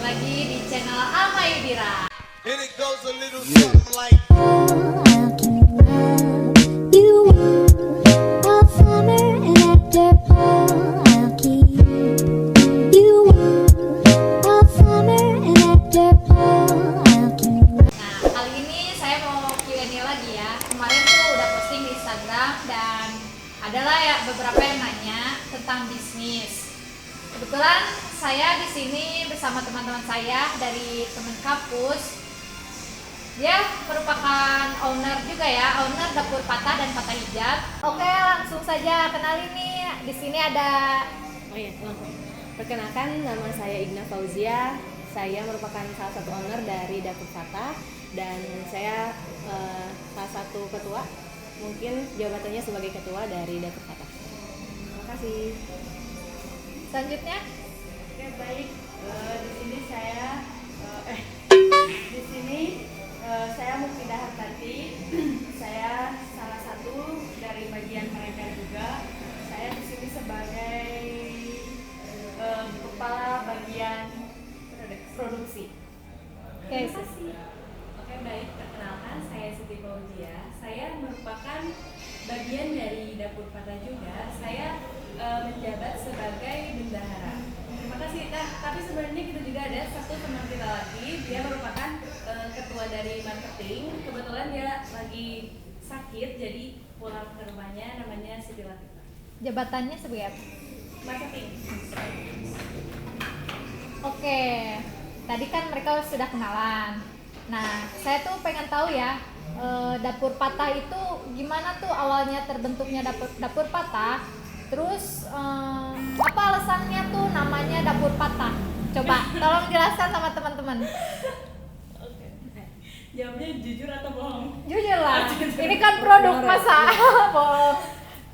lagi di channel Amayudira. And it goes a little something like How can you love you all summer and after fall? I'll keep you all summer and after fall. I'll keep Nah, kali ini saya mau Q&A lagi ya. Kemarin tuh udah posting di Instagram dan adalah ya beberapa yang nanya tentang bisnis. Kebetulan saya di sini bersama teman-teman saya dari teman kampus. Dia merupakan owner juga ya, owner Dapur Patah dan Patah Hijab. Oke, langsung saja kenalin nih. Di sini ada Langsung. Perkenalkan, nama saya Igna Fauzia. Saya merupakan salah satu owner dari Dapur Patah dan saya salah satu ketua. Mungkin jabatannya sebagai ketua dari Dapur Patah. Terima kasih. selanjutnya. Oke, baik. Di sini saya Mufidah Hartati. Saya salah satu dari bagian mereka juga. Saya di sini sebagai kepala bagian produksi. Oke, Terima kasih. Oke, baik, perkenalkan saya Siti Fauzia. Saya merupakan bagian dari Dapur Patah juga. Saya menjabat sebagai bendahara. Terima kasih. Nah, tapi sebenarnya kita juga ada satu teman kita lagi. Dia merupakan ketua dari marketing. Kebetulan dia lagi sakit, jadi pulang ke rumahnya. Namanya Siti Latifah. jabatannya sebagai apa? Marketing. Oke, tadi kan mereka sudah kenalan. Nah, saya tuh pengen tahu ya, Dapur Patah itu gimana tuh awalnya terbentuknya Dapur Patah. Terus apa alasannya tuh namanya Dapur Patah? Coba tolong jelaskan sama teman-teman. Oke. Jawabnya jujur atau bohong? Jujur lah, ini kan produk masa bohong.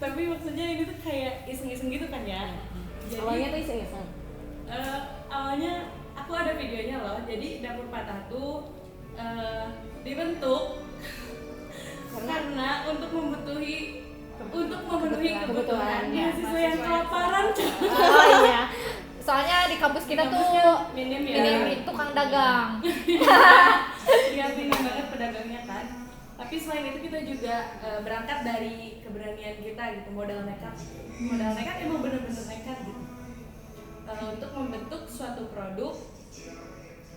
Tapi maksudnya ini tuh kayak iseng-iseng gitu kan ya. Jadi, Awalnya tuh iseng-iseng. awalnya aku ada videonya loh. Jadi Dapur Patah tuh dibentuk karena untuk memenuhi kebutuhan mahasiswa yang kelaparan. Oh iya, soalnya di kampus kita Di tuh kampus kan minim ya. minim tukang dagang. Iya, minim banget pedagangnya kan. Tapi selain itu kita juga berangkat dari keberanian kita gitu, modal nekat emang bener-bener nekat gitu. Untuk membentuk suatu produk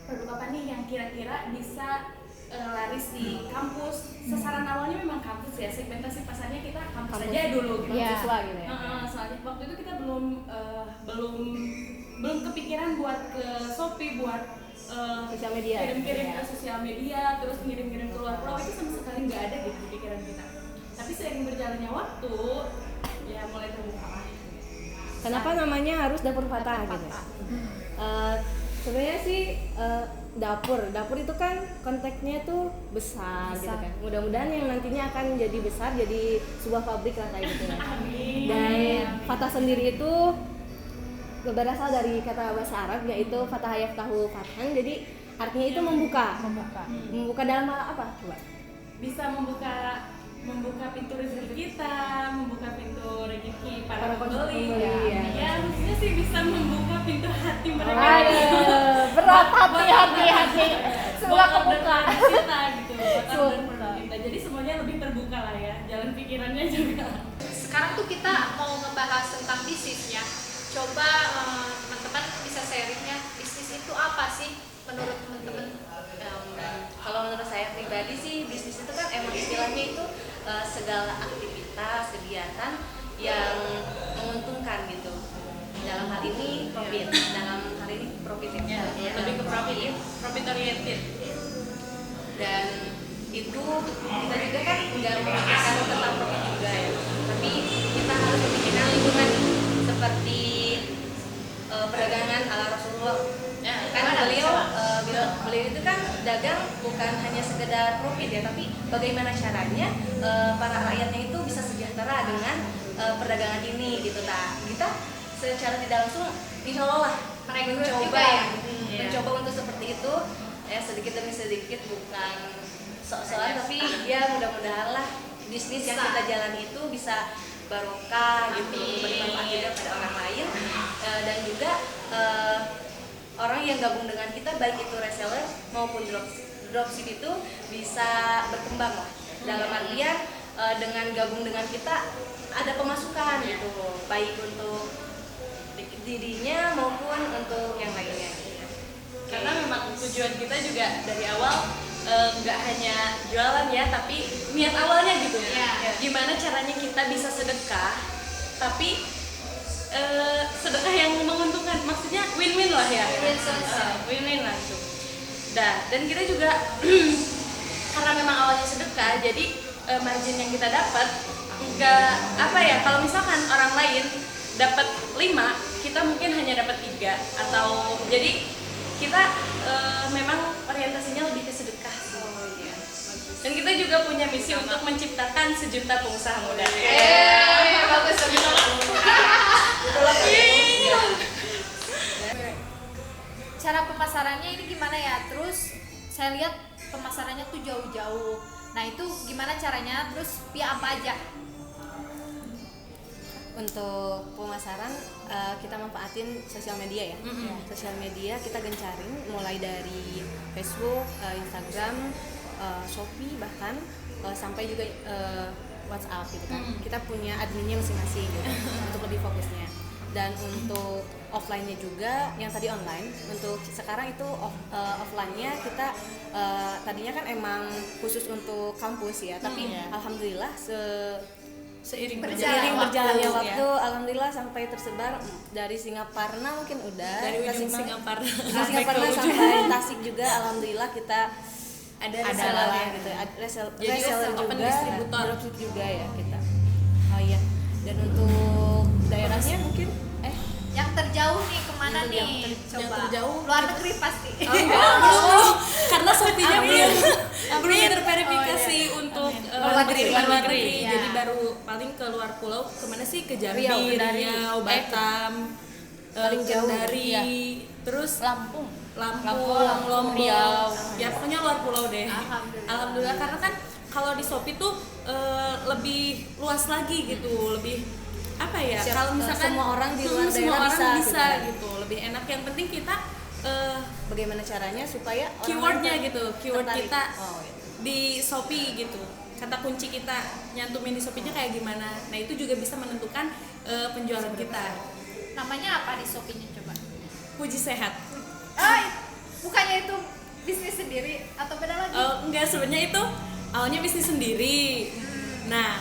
apa nih yang kira-kira bisa laris di kampus. Sasaran awalnya memang kampus ya, segmentasi pasarnya kita kampus aja dulu gitu. Iya. Siswa gitu ya. Soalnya waktu itu kita belum kepikiran buat ke Shopee, buat Sosial media. kirim-kirim Ya. ke sosial media, terus ngirim-ngirim ke luar pulau, itu sama sekali nggak ada gitu di pikiran kita. Tapi seiring berjalannya waktu, ya mulai terbuka lah. Kenapa namanya harus Dapur Patah gitu ya? Sebenarnya sih dapur itu kan konteksnya tuh besar gitu kan. Mudah-mudahan yang nantinya akan jadi besar, jadi sebuah pabrik lah kayak gitu ya. Amin. Dan Fatah sendiri itu berasal dari kata bahasa Arab yaitu Fatah Yaftahu Fathan. Jadi artinya itu membuka. Membuka dalam hal apa? Coba. Bisa membuka pintu rezeki kita, membuka pintu rezeki para Para pembeli. pembeli, ya. Ya, maksudnya sih bisa membuka pintu hati mereka. Aduh, berat hati. Semoga Buat kebuka. order kita gitu, buat Semoga. order kita. Jadi semuanya lebih terbuka lah ya, jalan pikirannya juga. Sekarang tuh kita mau ngebahas tentang bisnisnya. Coba teman-teman bisa sharingnya, bisnis itu apa sih menurut teman-teman? Kalau menurut saya pribadi sih, bisnis itu kan emang istilahnya itu segala aktivitas, kegiatan yang menguntungkan gitu. Dalam hal ini profit, ya, lebih ke profit oriented. Dan itu kita juga kan nggak memikirkan tentang profit juga ya, tapi kita harus memikirkan lingkungan seperti perdagangan ala Rasulullah. Kan beliau itu kan dagang bukan hanya sekedar profit ya, tapi bagaimana caranya para rakyatnya itu bisa sejahtera dengan perdagangan ini gitu. Kita secara tidak langsung insya Allah lah mencoba mencoba untuk seperti itu ya, sedikit demi sedikit, bukan sok-sokan, tapi ya mudah-mudahan lah bisnis yang kita jalani itu bisa barokah gitu, bermanfaat juga pada orang lain, dan juga orang yang yang gabung dengan kita, baik itu reseller maupun dropship itu bisa berkembang lah. Dalam artian dengan gabung dengan kita ada pemasukan gitu, baik untuk dirinya maupun untuk yang lainnya. Karena memang tujuan kita juga dari awal nggak hanya jualan ya, tapi niat awalnya gitu. Gimana caranya kita bisa sedekah, tapi sedekah yang menguntungkan, maksudnya win-win lah ya. Win-win lah itu. Dan kita juga karena memang awalnya sedekah, jadi margin yang kita dapat nggak apa ya, kalau misalkan orang lain dapat 5, kita mungkin hanya dapat 3, atau jadi kita memang orientasinya lebih ke sedekah sih. Dan kita juga punya misi untuk menciptakan 1 juta pengusaha muda. Bagus. Cara pemasarannya ini gimana ya? Terus saya lihat pemasarannya tuh jauh-jauh. Nah itu gimana caranya? Terus via apa aja? Untuk pemasaran kita manfaatin sosial media ya. Sosial media kita gencarin mulai dari Facebook, Instagram, Shopee, bahkan sampai juga WhatsApp gitu kan. Kita punya adminnya masing-masing gitu untuk lebih fokusnya. Dan untuk offline-nya juga yang tadi online, untuk sekarang itu offline-nya kita tadinya kan emang khusus untuk kampus ya, tapi alhamdulillah seiring berjalannya waktu, alhamdulillah sampai tersebar dari Singaparna mungkin udah Dari ujung Singaparna sampai Tasik juga, alhamdulillah kita ada reseller gitu, Jadi reseller open juga, distributor. dropship juga ya kita. Oh iya, dan untuk daerahnya mungkin Yang terjauh nih kemana Yang nih? Coba. yang terjauh. Luar negeri pasti. belum, karena Shopee-nya belum terverifikasi untuk Luar negeri. luar negeri. Iya. Jadi baru paling ke luar pulau, kemana sih? Ke Jambi, Riau, Batam, paling jauh, Kendari, iya. terus Lampung. Lombok, Riau. ya pokoknya luar pulau deh. Alhamdulillah. Karena kan kalau di Shopee tuh lebih luas lagi gitu, lebih apa ya? Kalau misalkan semua orang di luar semua daerah orang bisa gitu, lebih enak. Yang penting kita bagaimana caranya supaya orang keywordnya lain gitu, keyword tertarik. kita Oh, iya. di Shopee gitu, kata kunci kita nyantumin di Shopee-nya kayak gimana. Nah itu juga bisa menentukan penjualan kita. Namanya apa di Shopee-nya coba? Puji sehat. Bukannya itu bisnis sendiri atau beda lagi? Enggak, sebenarnya itu awalnya bisnis sendiri. Nah,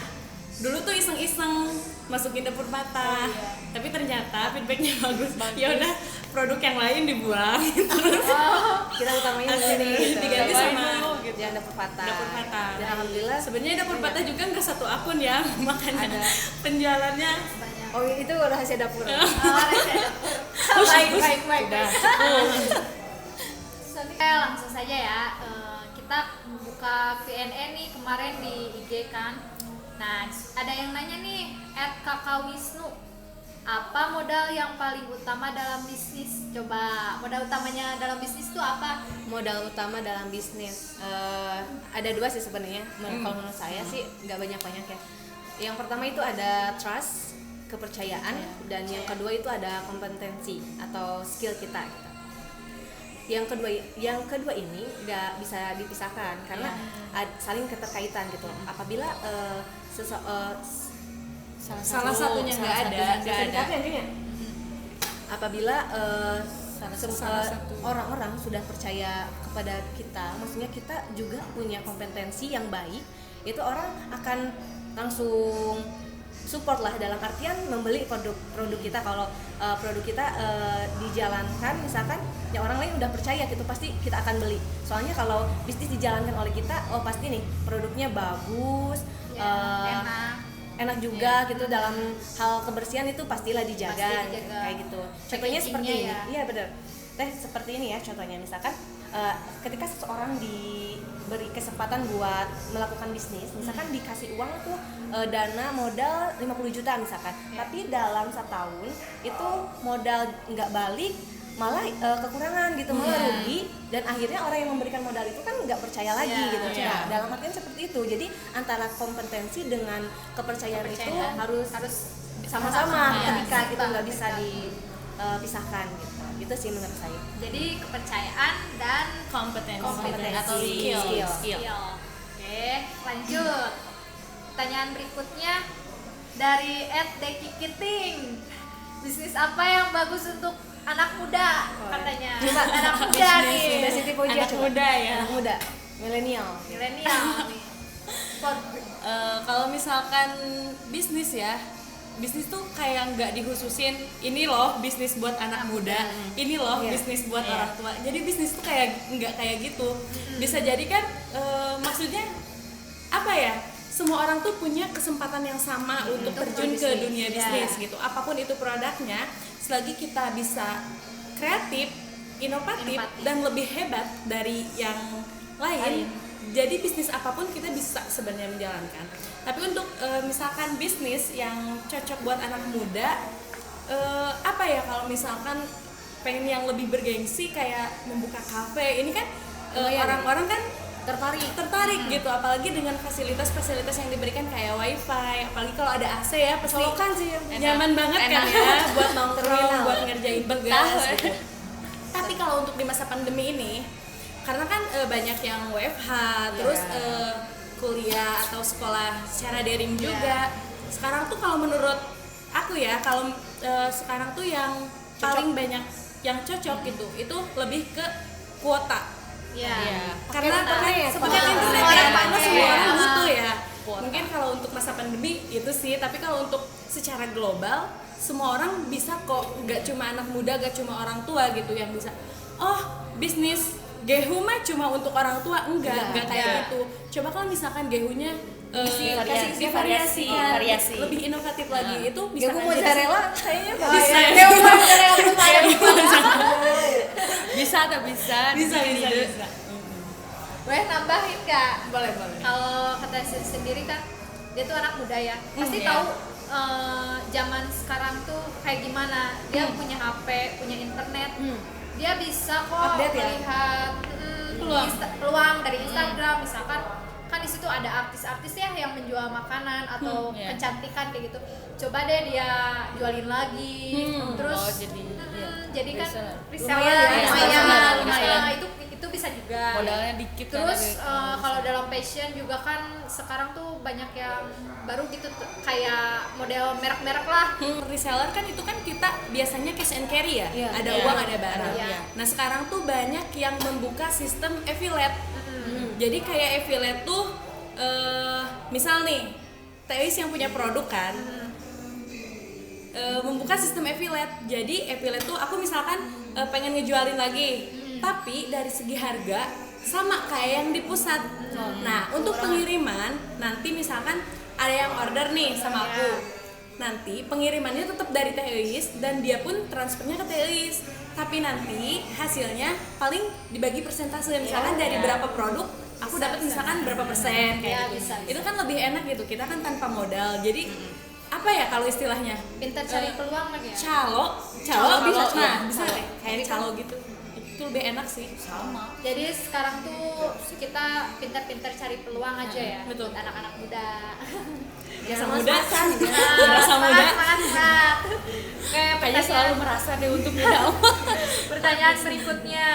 dulu tuh iseng-iseng masukin dapur patah, tapi ternyata feedbacknya bagus. Ya udah, produk yang lain dibuang terus Kita utamain dulu nih gitu. diganti sama yang dapur patah. dapur patah. Dan alhamdulillah Sebenarnya dapur patah juga nggak satu akun ya, makanya penjualannya Banyak. oh itu rahasia dapur. Baik. Langsung saja ya. Kita buka Q&A nih kemarin di IG kan. Nah, ada yang nanya nih, @kakakwisnu, apa modal yang paling utama dalam bisnis? Coba, modal utamanya dalam bisnis itu apa? Modal utama dalam bisnis ada 2 sih sebenarnya. Kalau menurut saya sih nggak banyak ya. Yang pertama itu ada trust, kepercayaan, dan yang kedua itu ada kompetensi atau skill kita gitu. Yang kedua ini nggak bisa dipisahkan karena saling keterkaitan gitu. Apabila salah satunya nggak ada. Apabila orang-orang sudah percaya kepada kita, maksudnya kita juga punya kompetensi yang baik, itu orang akan langsung support lah, dalam artian membeli produk kita. Kalau produk kita dijalankan misalkan ya orang lain udah percaya gitu, pasti kita akan beli. Soalnya kalau bisnis dijalankan oleh kita, oh pasti nih produknya bagus, enak juga gitu, dalam hal kebersihan itu pastilah dijaga. Kayak gitu. Contohnya seperti ini. Iya benar. Seperti ini ya contohnya, misalkan ketika seseorang diberi kesempatan buat melakukan bisnis, misalkan dikasih uang tuh dana modal 50 juta misalkan, tapi dalam 1 tahun itu modal nggak balik, malah kekurangan gitu, malah rugi, dan akhirnya orang yang memberikan modal itu kan nggak percaya lagi gitu. Nah, dalam artian seperti itu. Jadi antara kompetensi dengan kepercayaan itu harus sama-sama ketika itu nggak bisa dipisahkan gitu. Itu sih menurut saya. Jadi kepercayaan dan kompetensi atau Skill. skill. Oke, lanjut. Pertanyaan berikutnya dari @Deki Kiting. Bisnis apa yang bagus untuk anak muda katanya? Anak muda nih. Mbak Siti Puja Anak coba. muda ya. Anak muda, milenial. Milenial nih. Kalau misalkan bisnis ya, bisnis tuh kayak nggak dihususin ini loh bisnis buat anak muda, ini loh Iya. bisnis buat orang tua. Jadi bisnis tuh kayak nggak kayak gitu. Bisa jadi kan maksudnya apa ya? Semua orang tuh punya kesempatan yang sama untuk terjun ke dunia bisnis gitu. Apapun itu produknya, selagi kita bisa kreatif, inovatif dan lebih hebat dari yang lain. Jadi bisnis apapun kita bisa sebenarnya menjalankan. Tapi untuk misalkan bisnis yang cocok buat anak muda, apa ya kalau misalkan pengen yang lebih bergengsi kayak membuka kafe, ini kan orang-orang kan tertarik gitu, apalagi dengan fasilitas-fasilitas yang diberikan kayak wifi, apalagi kalau ada AC ya pasti Colokan sih nyaman banget kan ya buat nongkrong, buat ngerjain tugas gitu. Tapi kalau untuk di masa pandemi ini, karena kan banyak yang WFH, terus kuliah atau sekolah secara daring juga. Sekarang tuh kalau menurut aku ya, kalau sekarang tuh yang paling banyak yang cocok gitu, itu lebih ke kuota. Karena sepaket internet ya, karena semua orang butuh ya. Mungkin kalau untuk masa pandemi itu sih, tapi kalau untuk secara global semua orang bisa kok, nggak cuma anak muda, nggak cuma orang tua gitu yang bisa. Oh, bisnis gehu mah cuma untuk orang tua, enggak kayak gitu. Coba kalau misalkan gehunya divariasikan, lebih inovatif lagi, itu bisa Gehu mozzarella kayaknya bisa bisa. Boleh nambahin nggak? Boleh. Kalau kata sendiri kan dia tuh anak muda ya, pasti tahu zaman sekarang tuh kayak gimana. Dia punya HP, punya internet, dia bisa kok Update ya? melihat peluang dari Instagram. Misalkan kan di situ ada artis-artis ya yang menjual makanan atau kecantikan kayak gitu. Coba deh dia jualin lagi, terus jadi kan reseller lumayan. Itu bisa juga. modalnya dikit. Terus kalau dalam fashion juga kan sekarang tuh banyak yang baru gitu kayak model merek-merek lah. Reseller kan itu kan kita biasanya cash and carry ya, ada Iya. uang ada barang. Iya. Nah sekarang tuh banyak yang membuka sistem affiliate. Jadi kayak affiliate tuh misal nih Teis yang punya produk kan membuka sistem affiliate. Jadi affiliate tuh aku misalkan pengen ngejualin lagi, tapi dari segi harga sama kayak yang di pusat. Nah untuk pengiriman nanti misalkan ada yang order nih sama aku, nanti pengirimannya tetap dari Teis dan dia pun transfernya ke Teis, tapi nanti hasilnya paling dibagi persentase. Misalkan dari berapa produk aku dapat misalkan berapa persen kayak gitu. Itu kan lebih enak gitu, kita kan tanpa modal. Jadi apa ya kalau istilahnya Pintar cari peluang lagi ya. calo bisa, bisa deh kayak calo gitu. Itu lebih enak sih. Jadi sekarang tuh kita pintar-pintar cari peluang aja ya. Betul. Buat anak-anak muda. Rasa muda, Rasa muda. Semangat. Oke, Kayaknya selalu merasa deh untuk muda. pertanyaan berikutnya.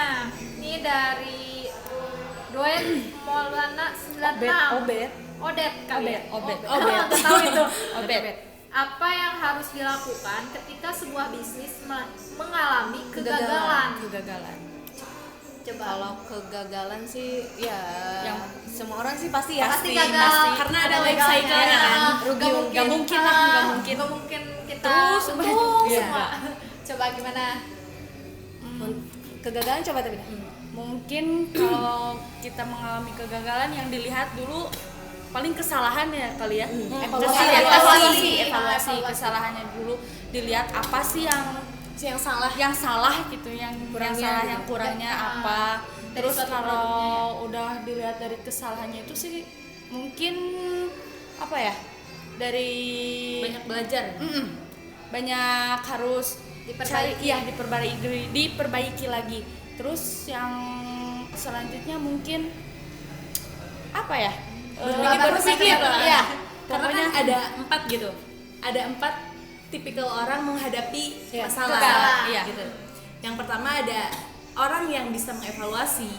Ini dari Doen Maulana 96. Odet kali ya? Obet. Nggak tahu itu. Obet. Apa yang harus dilakukan ketika sebuah bisnis mengalami kegagalan? Coba. Kalau kegagalan sih ya yang semua orang sih pasti ya. Pasti gagal. Karena ada life cycle-nya kan. Rugi Nggak mungkin lah, nggak mungkin. Nggak mungkin kita Terus, untung iya. semua. Coba gimana? Kegagalan coba tapi Mungkin kalau kita mengalami kegagalan yang dilihat dulu paling kesalahannya kali ya. Evaluasi kesalahannya dulu, dilihat apa sih yang salah gitu, yang kurangnya apa. Terus kalau udah dilihat dari kesalahannya itu sih mungkin apa ya, dari Banyak belajar. banyak harus Diperbaiki. diperbaiki lagi. Terus yang selanjutnya mungkin apa ya, berpikir ya, pokoknya kan ada 4 gitu, ada 4 tipikal orang menghadapi masalah kegagalan. iya gitu. Yang pertama ada orang yang bisa mengevaluasi.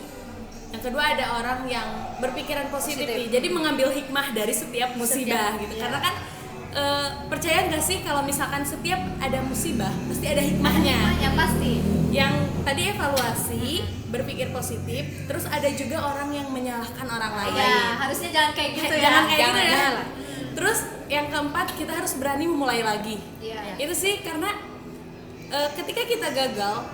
Yang kedua ada orang yang berpikiran positif. nih. Jadi mengambil hikmah dari setiap musibah gitu. Karena kan percaya nggak sih kalau misalkan setiap ada musibah pasti ada hikmahnya. Yang pasti. Yang tadi evaluasi, berpikir positif, terus ada juga orang yang menyalahkan orang lain. Ya, harusnya jangan kayak gitu ya. Jangan kayak gitu ya. Terus yang keempat, kita harus berani memulai lagi. Iya. Itu sih karena ketika kita gagal,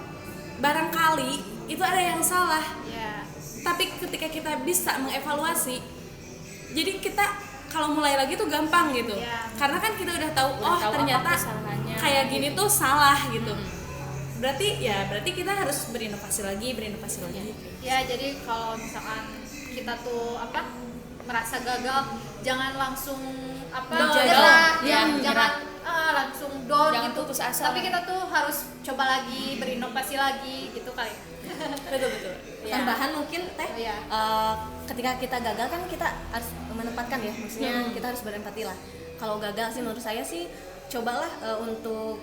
barangkali itu ada yang salah. Iya. Tapi ketika kita bisa mengevaluasi, jadi kita kalau mulai lagi tuh gampang gitu. Iya. Karena kan kita udah tahu, Udah tahu ternyata apa kesalahannya. kayak gini tuh salah gitu. Berarti kita harus berinovasi lagi. Ya, jadi kalau misalkan kita tuh merasa gagal, jangan langsung Down. nyerah, Ya, jangan langsung down Jangan gitu. putus asa. Tapi kita tuh harus coba lagi, berinovasi lagi gitu kali. Betul. Tambahan mungkin Teh, Iya. ketika kita gagal kan kita harus menempatkan ya, maksudnya kita harus berempati lah. Kalau gagal sih menurut saya sih cobalah untuk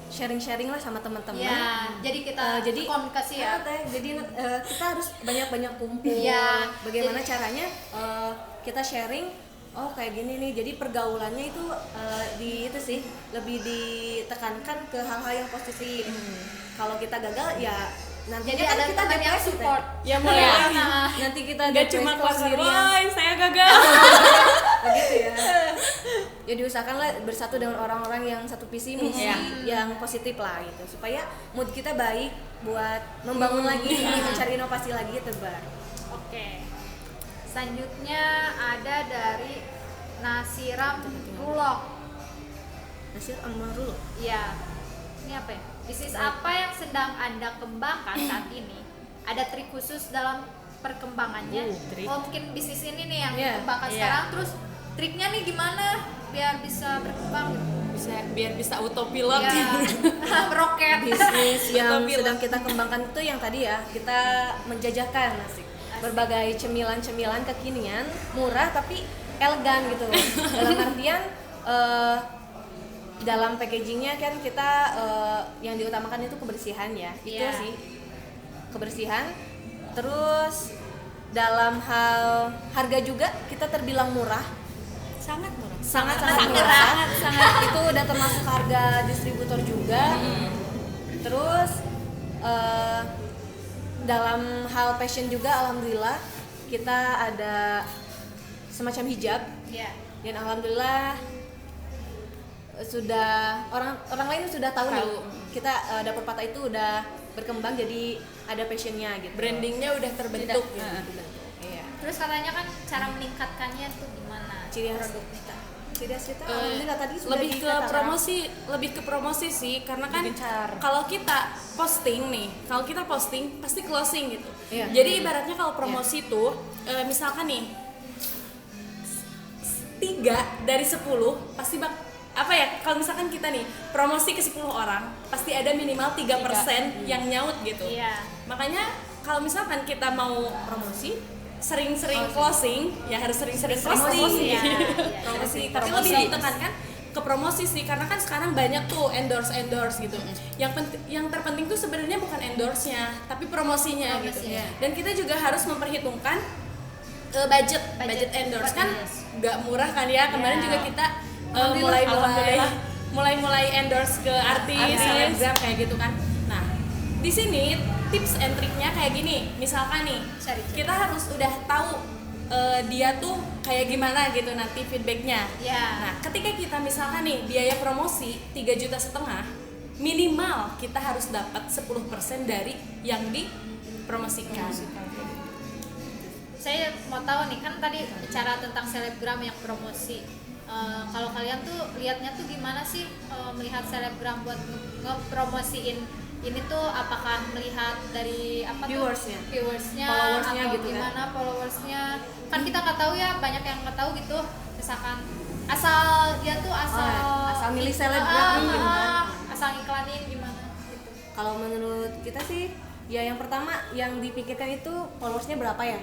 sharing-sharing lah sama teman-teman. Ya, jadi kita jadi komunikasi ya. Teh, jadi kita harus banyak-banyak kumpul. Iya. Bagaimana caranya kita sharing? Oh kayak gini nih. Jadi pergaulannya itu itu sih lebih ditekankan ke hal-hal yang positif. Kalau kita gagal ya nanti Jadi kan ada kita teman yang depresi, Teh. support. Ya mulai lagi. Nanti kita Gak depresi cuma kalau partner, sendirian. woi saya gagal. Begitu ya. Ya diusahakanlah bersatu dengan orang-orang yang satu visi misi yang positif lah gitu, supaya mood kita baik buat membangun lagi, mencari inovasi lagi tebar. Oke. Selanjutnya ada dari Nasiram Rulok. Nasir Amarul. Iya. Ini apa ya? Bisnis apa yang sedang Anda kembangkan saat ini? Ada trik khusus dalam perkembangannya? Trik. Oh, mungkin bisnis ini nih yang Iya, dikembangkan iya. sekarang. Terus triknya nih gimana biar bisa berkembang gitu? Biar bisa autopilot. Ya, meroket. Bisnis yang Autopilot. sedang kita kembangkan itu yang tadi ya, kita menjajakan berbagai cemilan-cemilan kekinian, murah tapi elegan gitu. Dalam artian dalam packagingnya kan kita yang diutamakan itu kebersihan ya, itu Iya. sih kebersihan. Terus dalam hal harga juga kita terbilang murah, Sangat murah. sangat murah, itu udah termasuk harga distributor juga. Terus dalam hal fashion juga alhamdulillah kita ada semacam hijab Iya. dan alhamdulillah sudah orang lain sudah tahu nih kita Dapur Patah itu udah berkembang jadi ada passionnya gitu. Brandingnya udah terbentuk. Iya. Terus katanya kan cara meningkatkannya tuh gimana? Ciri khas produk kita. Ciri khas kita alhamdulillah tadi sudah lebih ke dikatakan. lebih ke promosi sih, karena kan Digencar. kalau kita posting pasti closing gitu. Iya. Jadi ibaratnya kalau promosi tuh misalkan nih 3 dari 10 pasti kalau misalkan kita nih promosi ke 10 orang pasti ada minimal 3% yang nyaut gitu. Iya. Makanya kalau misalkan kita mau promosi sering-sering closing ya harus sering-sering posting. Iya, iya. Promosi, tapi lebih ditekankan ke promosi sih, karena kan sekarang banyak tuh endorse gitu. Yang terpenting tuh sebenarnya bukan endorse-nya, tapi promosinya gitu. Promosinya. Dan kita juga harus memperhitungkan budget endorse kan nggak murah kan ya. Kemarin juga kita mulai endorse ke artis, selebgram kayak gitu kan. Nah, di sini tips and triknya kayak gini. Misalkan nih, kita harus udah tahu dia tuh kayak gimana gitu nanti feedbacknya. Ya. Nah, ketika kita misalkan nih biaya promosi 3,5 juta, minimal kita harus dapat 10% dari yang dipromosikan. Saya mau tahu nih, kan tadi bicara tentang selebgram yang promosi. Kalau kalian tuh lihatnya tuh gimana sih melihat selebgram buat ngepromosiin ini tuh, apakah melihat dari apa Viewersnya. followersnya Followersnya atau gitu kan? gimana followersnya? Kan kita nggak tahu ya, banyak yang nggak tahu gitu. Misalkan asal dia tuh asal milih selebgram gitu kan. asal iklanin gimana gitu. Kalau menurut kita sih ya yang pertama yang dipikirkan itu followersnya berapa ya.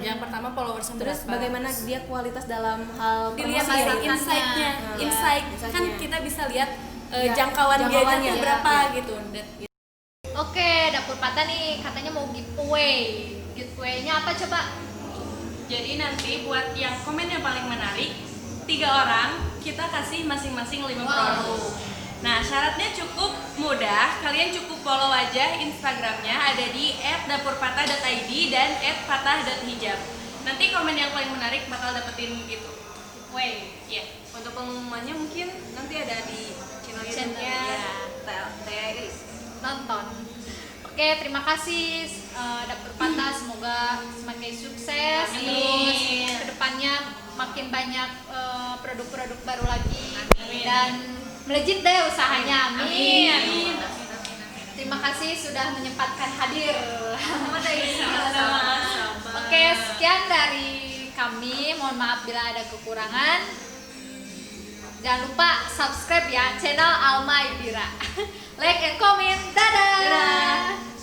Yang pertama followers Terus bagaimana dia kualitas dalam hal dilihat promosi. dari insight-nya. Nah, Insight kan insight-nya. kita bisa lihat Ya, jangkauan dia jangkauannya. tuh berapa Ya. gitu. Dapur Patah nih katanya mau giveaway. Giveaway-nya apa coba? Jadi nanti buat yang komen yang paling menarik, 3 orang kita kasih masing-masing 5 produk. Nah, syaratnya cukup mudah. Kalian cukup follow aja Instagramnya, ada di @dapurpatah.id dan @patah.hijab. Nanti komen yang paling menarik bakal dapetin itu. Ya, untuk pengumumannya mungkin nanti ada di channel YouTube-nya Taya Iris. Nonton. Oke, terima kasih Dapur Patah, semoga semakin sukses. Terus kedepannya makin banyak produk-produk baru lagi. Dan melejit deh usahanya. Amin. Terima kasih sudah menyempatkan hadir. Oke, sekian dari kami. Mohon maaf bila ada kekurangan. Jangan lupa subscribe ya channel Alma Idira. Like and comment. Dadah.